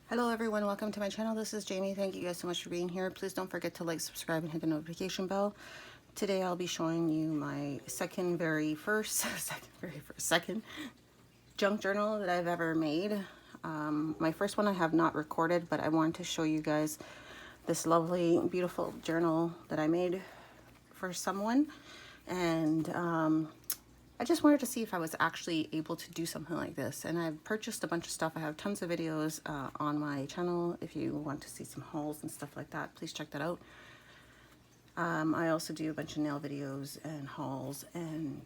Hello everyone, welcome to my channel. This is Jamie. Thank you guys so much for being here. Please don't forget to like, subscribe, and hit the notification bell. Today I'll be showing you my second junk journal that I've ever made. My first one I have not recorded, but I wanted to show you guys this lovely, beautiful journal that I made for someone. And I just wanted to see if I was actually able to do something like this. And I've purchased a bunch of stuff. I have tons of videos on my channel. If you want to see some hauls and stuff like that, please check that out. I also do a bunch of nail videos and hauls and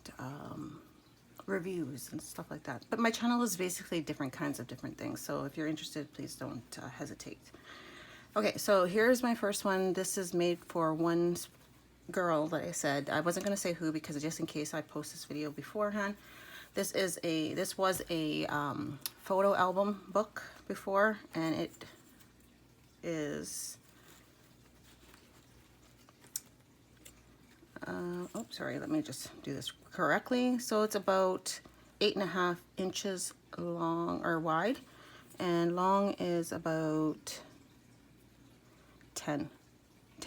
reviews and stuff like that. But my channel is basically different kinds of different things. So if you're interested, please don't hesitate. Okay, so here's my first one. This is made for one girl that I said. I wasn't going to say who because just in case I post this video beforehand. This was a photo album book before, and it is oh sorry, let me just do this correctly. So it's about 8.5 inches long or wide, and long is about 10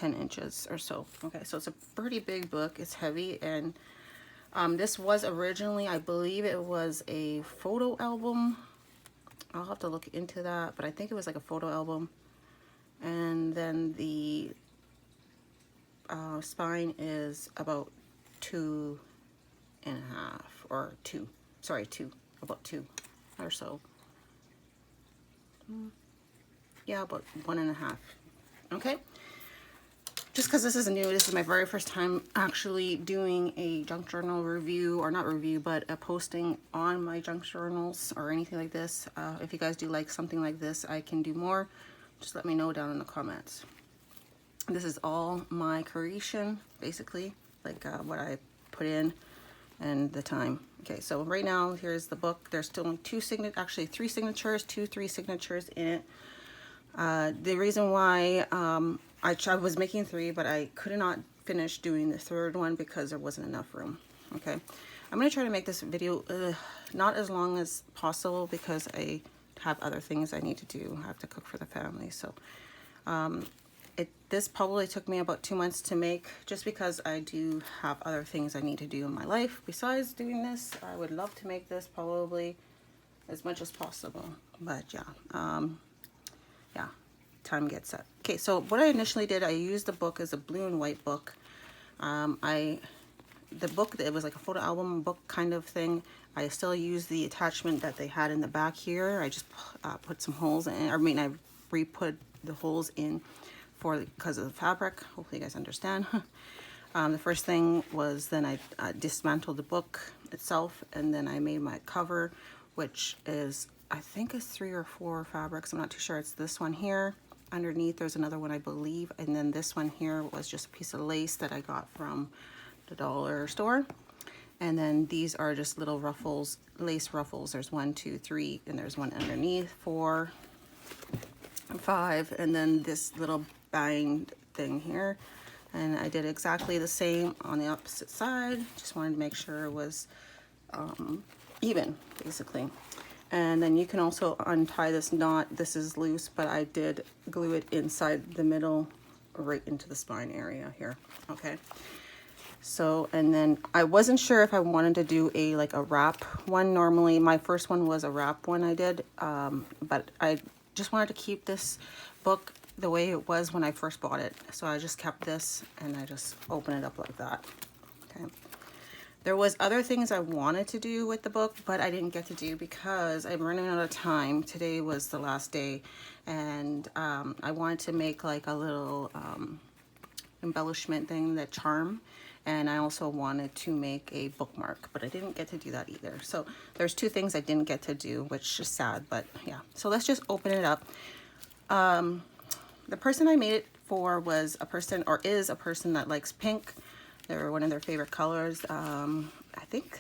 inches or so. Okay, so it's a pretty big book. It's heavy, and this was originally, I believe it was a photo album. I'll have to look into that, but I think it was like a photo album. And then the spine is about 2.5 or 2, sorry, 2, about 2 or so. Yeah, about 1.5. Okay. Just because this is new, this is my very first time actually doing a junk journal review, or not review, but a posting on my junk journals or anything like this. If you guys do like something like this, I can do more. Just let me know down in the comments. This is all my creation, basically, like what I put in and the time. Okay, so right now, here's the book. There's still three signatures in it. The reason why I was making 3, but I could not finish doing the third one because there wasn't enough room. Okay, I'm going to try to make this video not as long as possible because I have other things I need to do. I have to cook for the family. So this probably took me about 2 months to make, just because I do have other things I need to do in my life besides doing this. I would love to make this probably as much as possible, but yeah. Yeah, time gets set. Okay, so what I initially did, I used the book as a blue and white book. The book, it was like a photo album book kind of thing. I still use the attachment that they had in the back here. I just put some holes in, I re-put the holes in because of the fabric. Hopefully you guys understand. The first thing was then I dismantled the book itself, and then I made my cover, which is, I think it's 3 or 4 fabrics. I'm not too sure. It's this one here. Underneath there's another one, I believe, and then this one here was just a piece of lace that I got from the dollar store. And then these are just little ruffles, lace ruffles. There's 1, 2, 3, and there's one underneath, 4, 5, and then this little bind thing here. And I did exactly the same on the opposite side. Just wanted to make sure it was even, basically. And then you can also untie this knot. This is loose, but I did glue it inside the middle, right into the spine area here. Okay. So, and then I wasn't sure if I wanted to do a wrap one. Normally, my first one was a wrap one I did, but I just wanted to keep this book the way it was when I first bought it. So I just kept this, and I just open it up like that. Okay. There was other things I wanted to do with the book, but I didn't get to do because I'm running out of time. Today was the last day, and I wanted to make like a little embellishment thing, that charm, and I also wanted to make a bookmark, but I didn't get to do that either. So there's 2 things I didn't get to do, which is sad, but yeah. So let's just open it up. The person I made it for was a person, or is a person, that likes pink. They're one of their favorite colors. I think,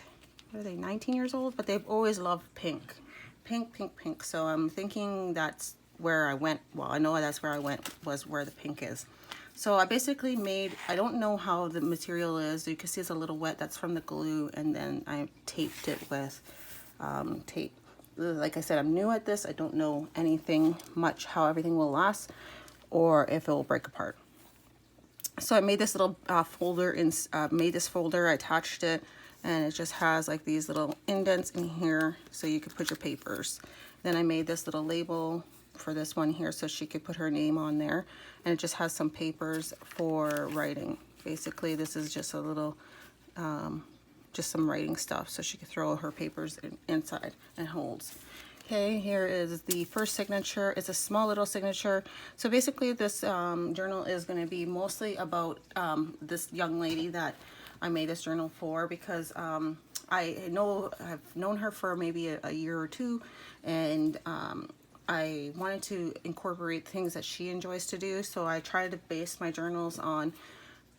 what are they, 19 years old? But they've always loved pink. Pink, pink, pink. So I'm thinking that's where I went. Well, I know that's where I went, was where the pink is. So I basically made, I don't know how the material is. You can see it's a little wet. That's from the glue. And then I taped it with tape. like I said, I'm new at this. I don't know anything much how everything will last or if it will break apart. So I made this little folder made this folder, I attached it, and it just has like these little indents in here so you could put your papers. Then I made this little label for this one here so she could put her name on there, and it just has some papers for writing. Basically, this is just a little just some writing stuff so she could throw her papers inside and holds. Okay, here is the first signature. It's a small little signature. So basically this journal is going to be mostly about this young lady that I made this journal for, because I've known her for maybe a year or two, and I wanted to incorporate things that she enjoys to do. So I try to base my journals on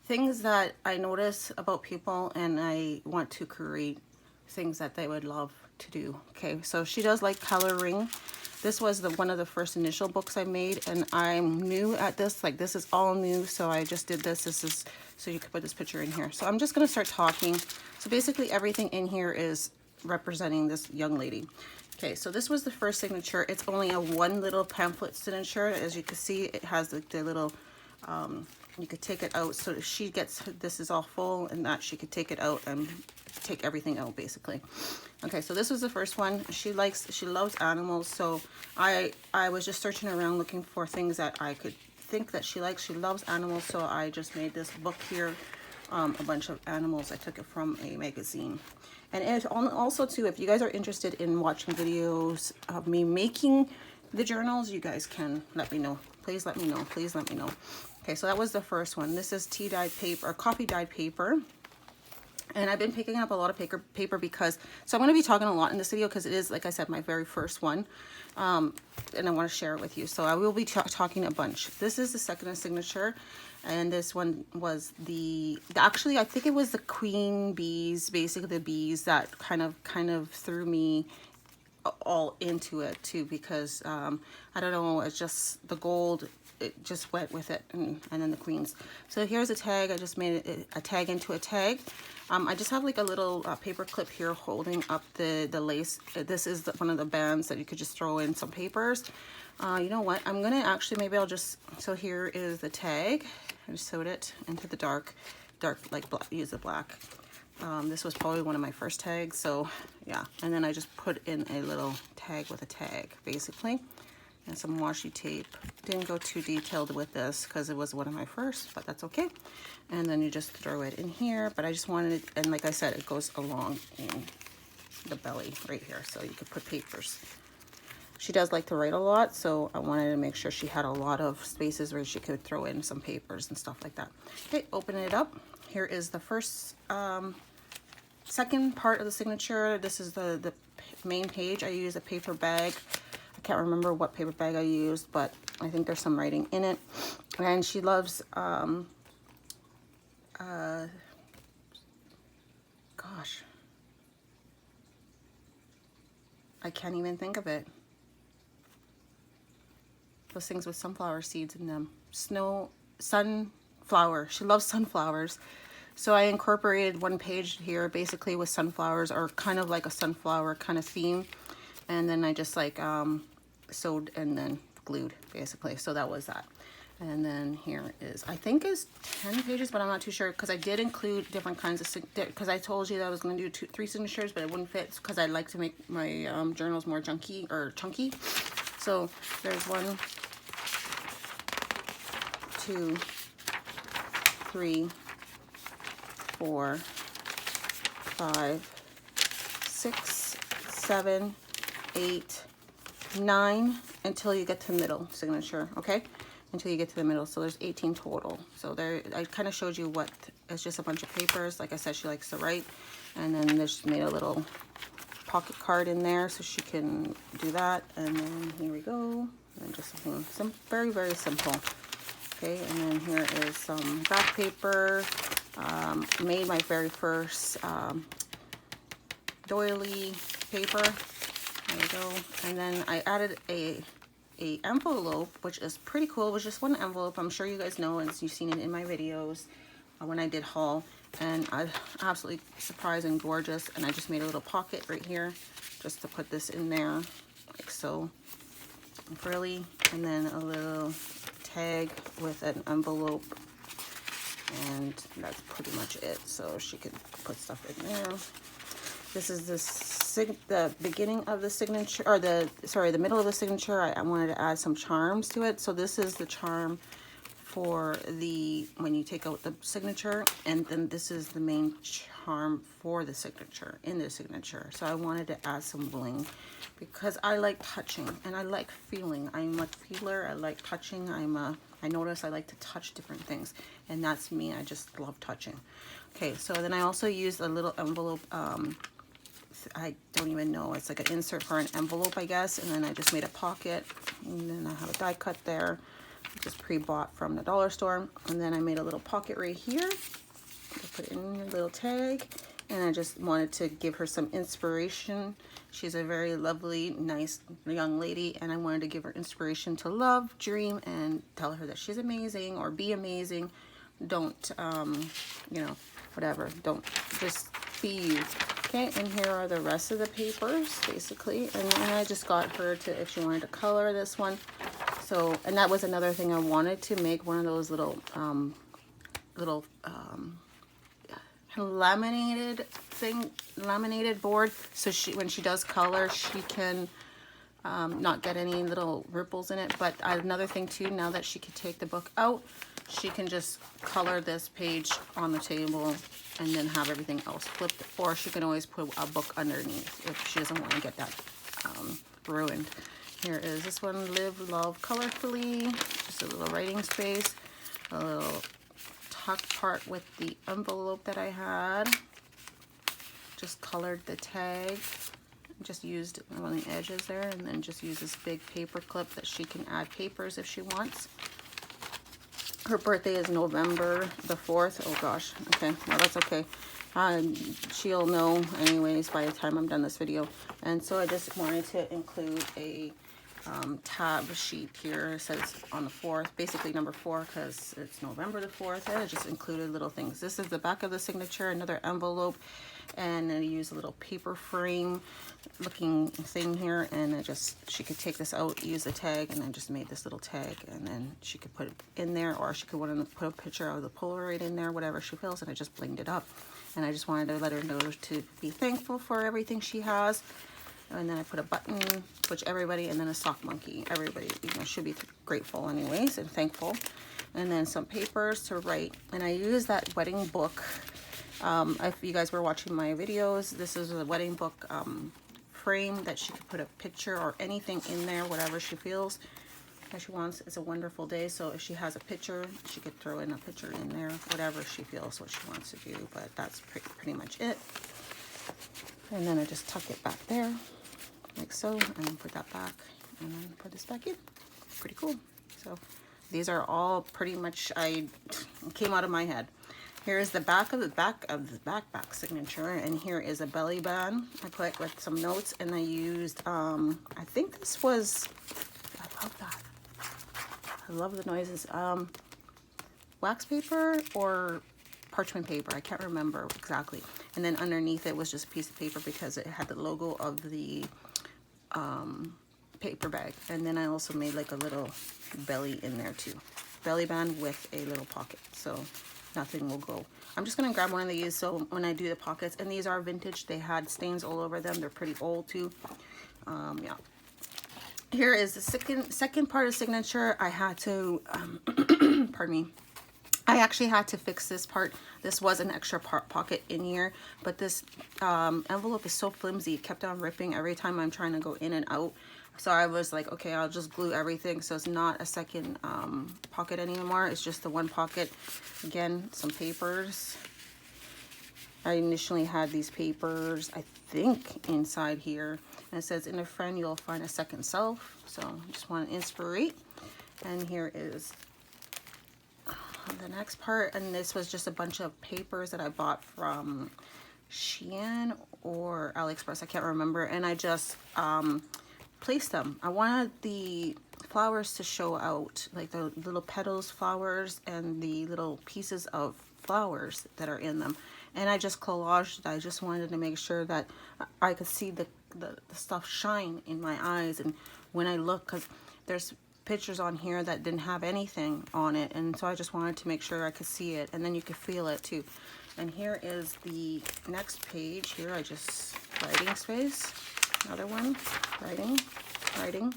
things that I notice about people, and I want to create things that they would love to do. Okay, so she does like coloring. This was one of the first initial books I made, and I'm new at this. Like, this is all new, so I just did this. This is so you could put this picture in here. So I'm just gonna start talking. So basically everything in here is representing this young lady. Okay, so this was the first signature. It's only a one little pamphlet signature. As you can see, it has the little you could take it out, so she gets, this is all full, and that she could take it out and take everything out basically. Okay, so this was the first one. She loves animals, so I was just searching around looking for things that I could think that she likes. She loves animals, so I just made this book here, a bunch of animals. I took it from a magazine. And also too, if you guys are interested in watching videos of me making the journals, you guys can let me know. Please let me know. Please let me know. Okay, so that was the first one. This is tea dyed paper, or coffee dyed paper. And I've been picking up a lot of paper because, so I'm going to be talking a lot in this video because it is, like I said, my very first one. And I want to share it with you. So I will be talking a bunch. This is the second signature. And this one was actually, I think it was the queen bees, basically the bees that kind of threw me all into it too, because I don't know, it's just the gold, it just went with it, and then the queens. So here's a tag. I just made it a tag into a tag. I just have like a little paper clip here holding up the lace. This is one of the bands that you could just throw in some papers. You know what, I'm gonna actually, maybe I'll just, so here is the tag. I just sewed it into the dark like black, use the black. This was probably one of my first tags, so yeah. And then I just put in a little tag with a tag basically, and some washi tape. Didn't go too detailed with this because it was one of my first, but that's okay. And then you just throw it in here, but I just wanted it, and like I said, it goes along in the belly right here, so you could put papers. She does like to write a lot, so I wanted to make sure she had a lot of spaces where she could throw in some papers and stuff like that. Okay, open it up. Here is the first, second part of the signature. This is the main page. I use a paper bag. I can't remember what paper bag I used, but I think there's some writing in it. And she loves, gosh, I can't even think of it. Those things with sunflower seeds in them. Sunflower. She loves sunflowers. So I incorporated one page here basically with sunflowers, or kind of like a sunflower kind of theme. And then I just like sewed and then glued basically. So that was that. And then here is, I think is 10 pages, but I'm not too sure because I did include different kinds of, because I told you that I was going to do 3 signatures, but it wouldn't fit because I like to make my journals more chunky. So there's 1, 2, 3, 4, 5, 6, 7, 8, 9 until you get to the middle signature, okay? Until you get to the middle. So there's 18 total. So there, I kind of showed you what, it's just a bunch of papers. Like I said, she likes to write. And then there's made a little pocket card in there so she can do that. And then here we go. And just something very, very simple. Okay, and then here is some graph paper. Made my very first doily paper. There we go. And then I added a envelope, which is pretty cool. It was just one envelope. I'm sure you guys know, and you've seen it in my videos when I did haul. and absolutely surprised and gorgeous. And I just made a little pocket right here just to put this in there, like so, frilly, and then a little tag with an envelope, and that's pretty much it. So she could put stuff in there. This is the beginning of the signature, or the middle of the signature. I wanted to add some charms to it. So this is the charm for the, when you take out the signature, and then this is the main charm for the signature, in the signature. So I wanted to add some bling because I like touching and I like feeling. I'm a feeler. I like touching. I notice I like to touch different things, and that's me. I just love touching. Okay, so then I also used a little envelope. I don't even know, it's like an insert for an envelope, I guess. And then I just made a pocket, and then I have a die cut there, just pre-bought from the dollar store. And then I made a little pocket right here to put in a little tag, and I just wanted to give her some inspiration. She's a very lovely, nice young lady, and I wanted to give her inspiration to love, dream, and tell her that she's amazing, or be amazing. Don't you know, whatever, don't, just be you. Okay, and here are the rest of the papers, basically. And then I just got her to, if she wanted to color this one. So, and that was another thing I wanted to make, one of those little, laminated board. So when she does color, she can not get any little ripples in it. But another thing too, now that she can take the book out, she can just color this page on the table and then have everything else flipped, or she can always put a book underneath if she doesn't want to get that ruined. Here is this one, Live, Love, Colorfully. Just a little writing space, a little tuck part with the envelope that I had. Just colored the tag, just used on the edges there, and then just use this big paper clip that she can add papers if she wants. Her birthday is November the 4th. Oh gosh, okay, well that's okay. She'll know anyways by the time I'm done this video. And so I just wanted to include a tab sheet here. It says on the 4th, basically number 4, because it's November the 4th. And I just included little things. This is the back of the signature, another envelope, and I use a little paper frame looking thing here, and she could take this out, use the tag, and then just made this little tag, and then she could put it in there, or she could want to put a picture of the Polaroid in there, whatever she feels. And I just blinged it up, and I just wanted to let her know to be thankful for everything she has. And then I put a button, which everybody, and then a sock monkey. Everybody, you know, should be grateful anyways and thankful. And then some papers to write. And I use that wedding book. If you guys were watching my videos, this is a wedding book frame that she could put a picture or anything in there, whatever she feels that she wants. It's a wonderful day, so if she has a picture, she could throw in a picture in there, whatever she feels what she wants to do. But that's pretty much it. And then I just tuck it back there, like so, and then put that back, and then put this back in. Pretty cool. So these are all pretty much, I came out of my head. Here is the back of the back signature, and here is a belly band I put with some notes, and I used, I think this was, I love that. I love the noises. Wax paper or parchment paper, I can't remember exactly. And then underneath it was just a piece of paper because it had the logo of the paper bag. And then I also made like a little belly in there too. Belly band with a little pocket, so nothing will go. I'm just gonna grab one of these so when I do the pockets, and these are vintage, they had stains all over them, they're pretty old too. Yeah. Here is the second part of signature. I had to, pardon me, I actually had to fix this part. This was an extra pocket in here, but this envelope is so flimsy. It kept on ripping every time I'm trying to go in and out. So I was like, okay, I'll just glue everything. So it's not a second pocket anymore. It's just the one pocket. Again, some papers. I initially had these papers, I think, inside here. And it says, in a friend, you'll find a second self. So I just want to inspirate. And here is the next part, and this was just a bunch of papers that I bought from Shein or AliExpress, I can't remember, and I just placed them. I wanted the flowers to show out, like the little petals, flowers, and the little pieces of flowers that are in them. And I just collaged it. I just wanted to make sure that I could see the stuff shine in my eyes. And when I look, because there's pictures on here that didn't have anything on it, and so I just wanted to make sure I could see it, and then you could feel it too. And here is the next page. Here I just, writing space, another one, writing.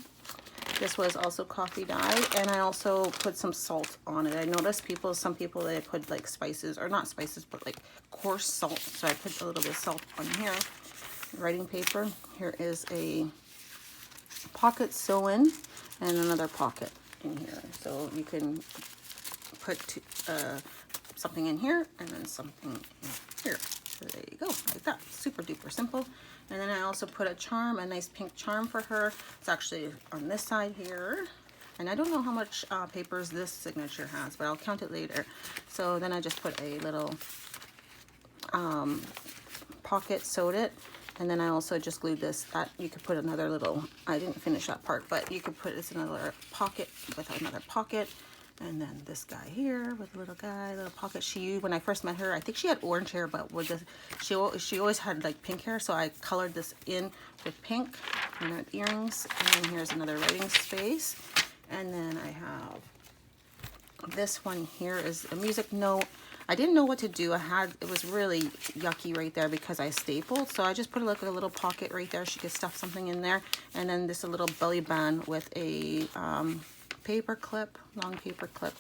This was also coffee dye, and I also put some salt on it. I noticed some people, they put like spices, or not spices, but like coarse salt. So I put a little bit of salt on here. Writing paper. Here is a pocket sew-in and another pocket in here. So you can put something in here and then something in here. So there you go, like that. Super duper simple. And then I also put a charm, a nice pink charm for her. It's actually on this side here. And I don't know how much papers this signature has, but I'll count it later. So then I just put a little pocket, sewed it. And then I also just glued this. That you could put another little, I didn't finish that part, but you could put this in another pocket with another pocket. And then this guy here with a little guy, little pocket. When I first met her, I think she had orange hair, but she always had like pink hair. So I colored this in with pink, and then earrings. And then here's another writing space. And then I have this one here is a music note. I didn't know what to do. It was really yucky right there because I stapled. So I just put like a little pocket right there. She could stuff something in there. And then this a little belly band with a paper clip, long paper clip,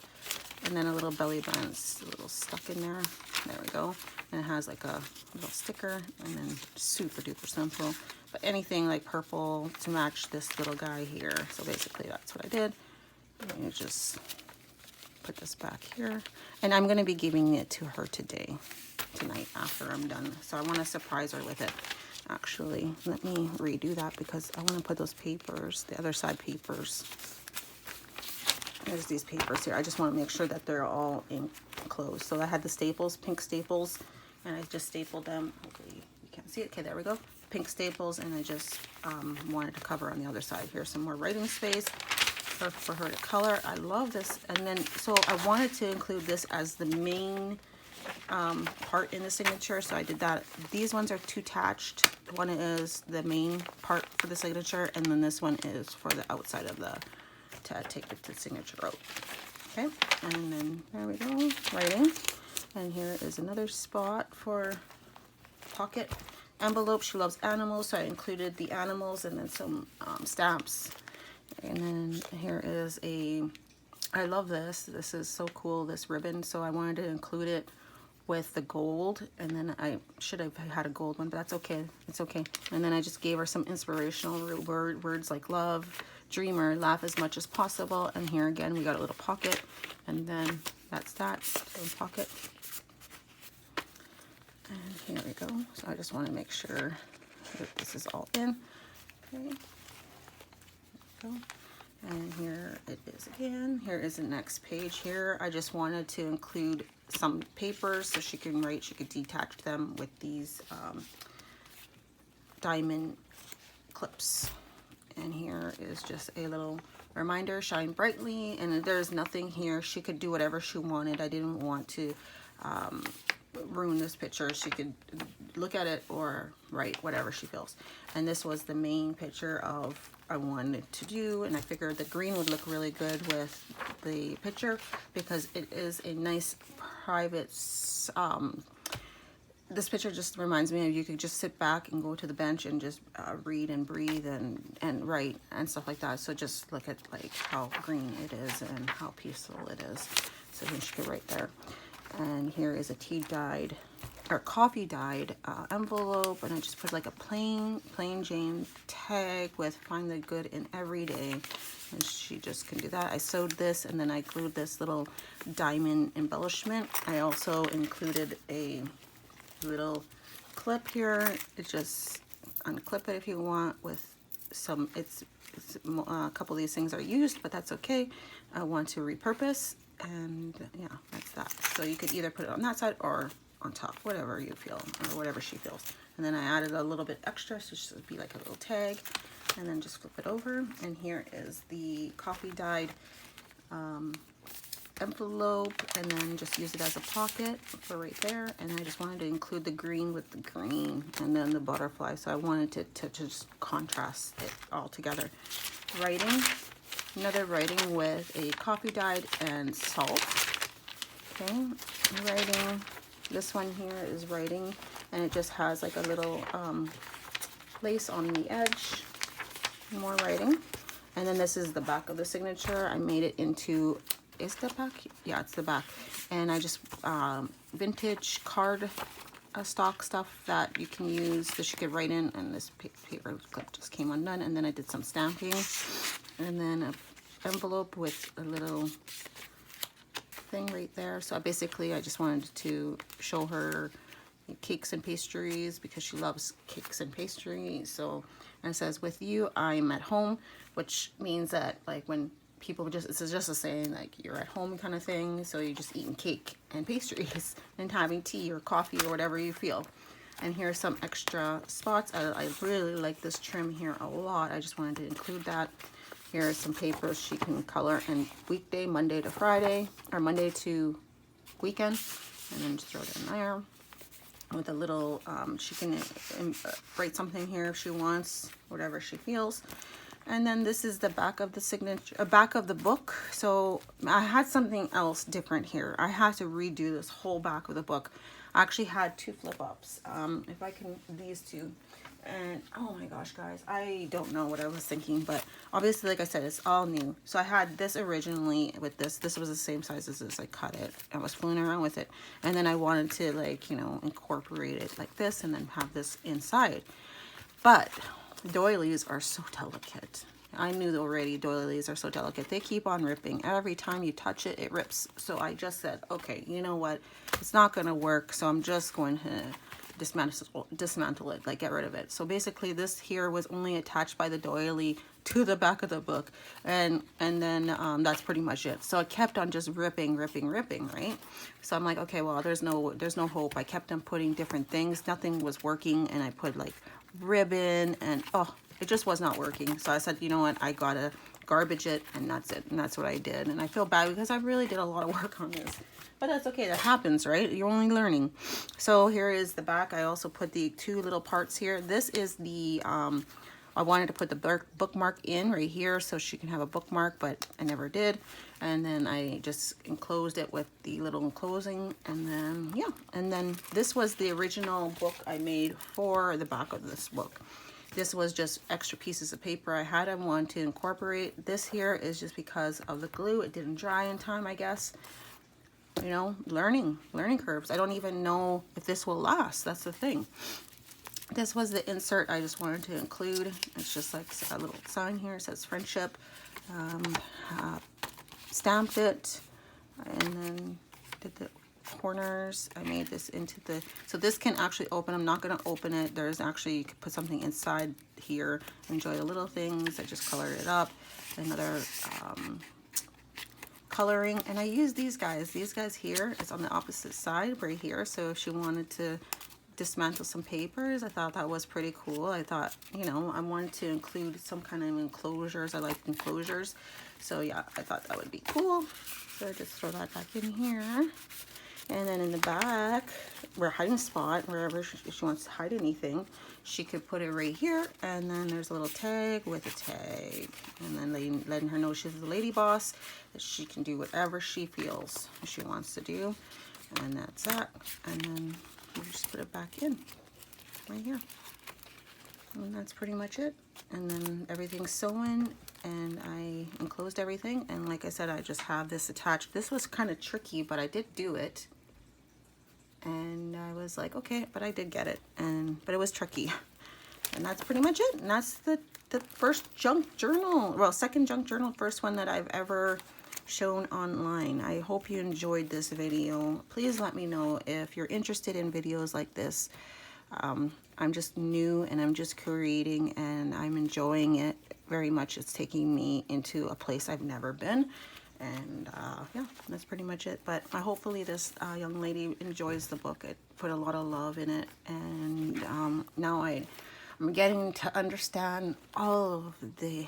and then a little belly band, it's a little stuck in there. There we go. And it has like a little sticker, and then super duper simple. But anything like purple to match this little guy here. So basically that's what I did. And you just put this back here. And I'm going to be giving it to her tonight after I'm done. So I want to surprise her with it. Actually, let me redo that because I want to put those papers, the other side papers. There's these papers here. I just want to make sure that they're all enclosed. So I had the staples, pink staples, and I just stapled them. Hopefully you can't see it. Okay, there we go. Pink staples, and I just wanted to cover on the other side. Here's some more writing space for her to color. I love this. And then, so I wanted to include this as the main part in the signature. So I did that. These ones are two attached. One is the main part for the signature, and then this one is for the outside of the, to take it to signature out. Okay, and then there we go, writing. And here is another spot for pocket envelope. She loves animals, so I included the animals and then some stamps. And then here is I love this. This is so cool, this ribbon. So I wanted to include it with the gold, and then I should have had a gold one, but that's okay. It's okay. And then I just gave her some inspirational words like love, dreamer, laugh as much as possible. And here again, we got a little pocket, and then that's that little pocket. And here we go. So I just want to make sure that this is all in. Okay. Go. And here it is again. Here is the next page here. I just wanted to include some papers so she can write. She could detach them with these diamond clips. And here is just a little reminder, shine brightly. And there's nothing here. She could do whatever she wanted. I didn't want to ruin this picture. She could look at it or write whatever she feels. And this was the main picture of I wanted to do, and I figured the green would look really good with the picture because it is a nice private this picture just reminds me of you could just sit back and go to the bench and just read and breathe and write and stuff like that. So just look at like how green it is and how peaceful it is. So then she could write there. And here is a tea dyed or coffee dyed envelope, and I just put like a plain Jane tag with find the good in every day, and she just can do that. I sewed this, and then I glued this little diamond embellishment. I also included a little clip here. It just unclip it if you want with some, it's a couple of these things are used, but that's okay. I want to repurpose, and yeah, that's that. So you could either put it on that side or on top, whatever you feel, or whatever she feels. And then I added a little bit extra, so it should be like a little tag, and then just flip it over. And here is the coffee dyed envelope and then just use it as a pocket for right there. And I just wanted to include the green with the green and then the butterfly. So I wanted to just contrast it all together. Writing, another writing with a coffee dyed and salt. Okay, writing. This one here is writing, and it just has like a little lace on the edge. More writing. And then this is the back of the signature. I made it into, is the back? Yeah, it's the back. And I just vintage card stock stuff that you can use that you could write in, and this paper clip just came undone. And then I did some stamping, and then an envelope with a little thing right there. So basically I just wanted to show her cakes and pastries because she loves cakes and pastries. So, and it says, with you I'm at home, which means that like when people just, it's just a saying like you're at home kind of thing. So you're just eating cake and pastries and having tea or coffee or whatever you feel. And here's some extra spots. I really like this trim here a lot. I just wanted to include that. Here are some papers she can color in weekday, Monday to Friday, or Monday to weekend, and then just throw it in there with a little, she can write something here if she wants, whatever she feels. And then this is the back of the signature, back of the book. So I had something else different here. I had to redo this whole back of the book. I actually had two flip ups. If I can, these two. And oh my gosh, guys, I don't know what I was thinking, but obviously, like I said, it's all new. So I had this originally with this. This was the same size as this. I cut it. I was fooling around with it. And then I wanted to, like, you know, incorporate it like this and then have this inside. But doilies are so delicate. I knew already doilies are so delicate. They keep on ripping. Every time you touch it, it rips. So I just said, okay, you know what? It's not going to work. So I'm just going to dismantle it, like get rid of it. So basically this here was only attached by the doily to the back of the book, and then that's pretty much it. So it kept on just ripping, right? So I'm like, okay, well, there's no hope. I kept on putting different things. Nothing was working, and I put like ribbon, and oh, it just was not working. So I said, you know what, I gotta garbage it, and that's it. And that's what I did. And I feel bad because I really did a lot of work on this. But that's okay, that happens, right? You're only learning. So here is the back. I also put the two little parts here. This is the, I wanted to put the bookmark in right here so she can have a bookmark, but I never did. And then I just enclosed it with the little enclosing, and then, yeah. And then this was the original book I made for the back of this book. This was just extra pieces of paper I had. I wanted to incorporate. This here is just because of the glue. It didn't dry in time, I guess. You know, learning curves. I don't even know if this will last. That's the thing. This was the insert I just wanted to include. It's just like a little sign here. It says friendship. Stamped it, and then did the corners. I made this into the, so this can actually open. I'm not going to open it. There's actually, you could put something inside here. Enjoy the little things. I just colored it up. Another coloring, and I use these guys here. It's on the opposite side right here. So if she wanted to dismantle some papers, I thought that was pretty cool. I thought, you know, I wanted to include some kind of enclosures. I like enclosures, so yeah, I thought that would be cool. So I just throw that back in here. And then in the back, where hiding spot, wherever if she wants to hide anything, she could put it right here. And then there's a little tag with a tag. And then letting her know she's the lady boss, that she can do whatever she feels she wants to do. And that's that. And then you just put it back in right here. And that's pretty much it. And then everything's sewn, and I enclosed everything. And like I said, I just have this attached. This was kind of tricky, but I did do it. And I was like, okay, but I did get it, but it was tricky. And that's pretty much it. And that's the first junk journal, well, second junk journal, first one that I've ever shown online. I hope you enjoyed this video. Please let me know if you're interested in videos like this. I'm just new, and I'm just creating, and I'm enjoying it very much. It's taking me into a place I've never been. And yeah, that's pretty much it. But hopefully this young lady enjoys the book. It put a lot of love in it, and now I'm getting to understand all of the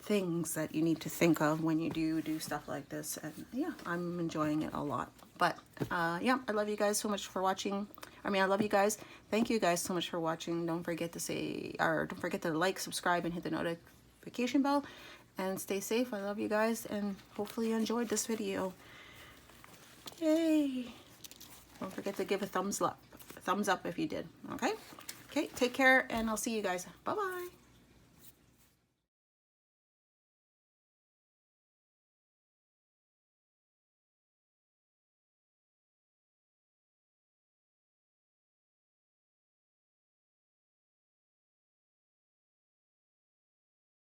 things that you need to think of when you do stuff like this. And yeah, I'm enjoying it a lot. But yeah, I love you guys so much for watching. I mean, I love you guys. Thank you guys so much for watching. Don't forget to like, subscribe, and hit the notification bell. And stay safe. I love you guys, and hopefully you enjoyed this video. Yay! Don't forget to give a thumbs up if you did. Okay? Okay, take care, and I'll see you guys. Bye-bye.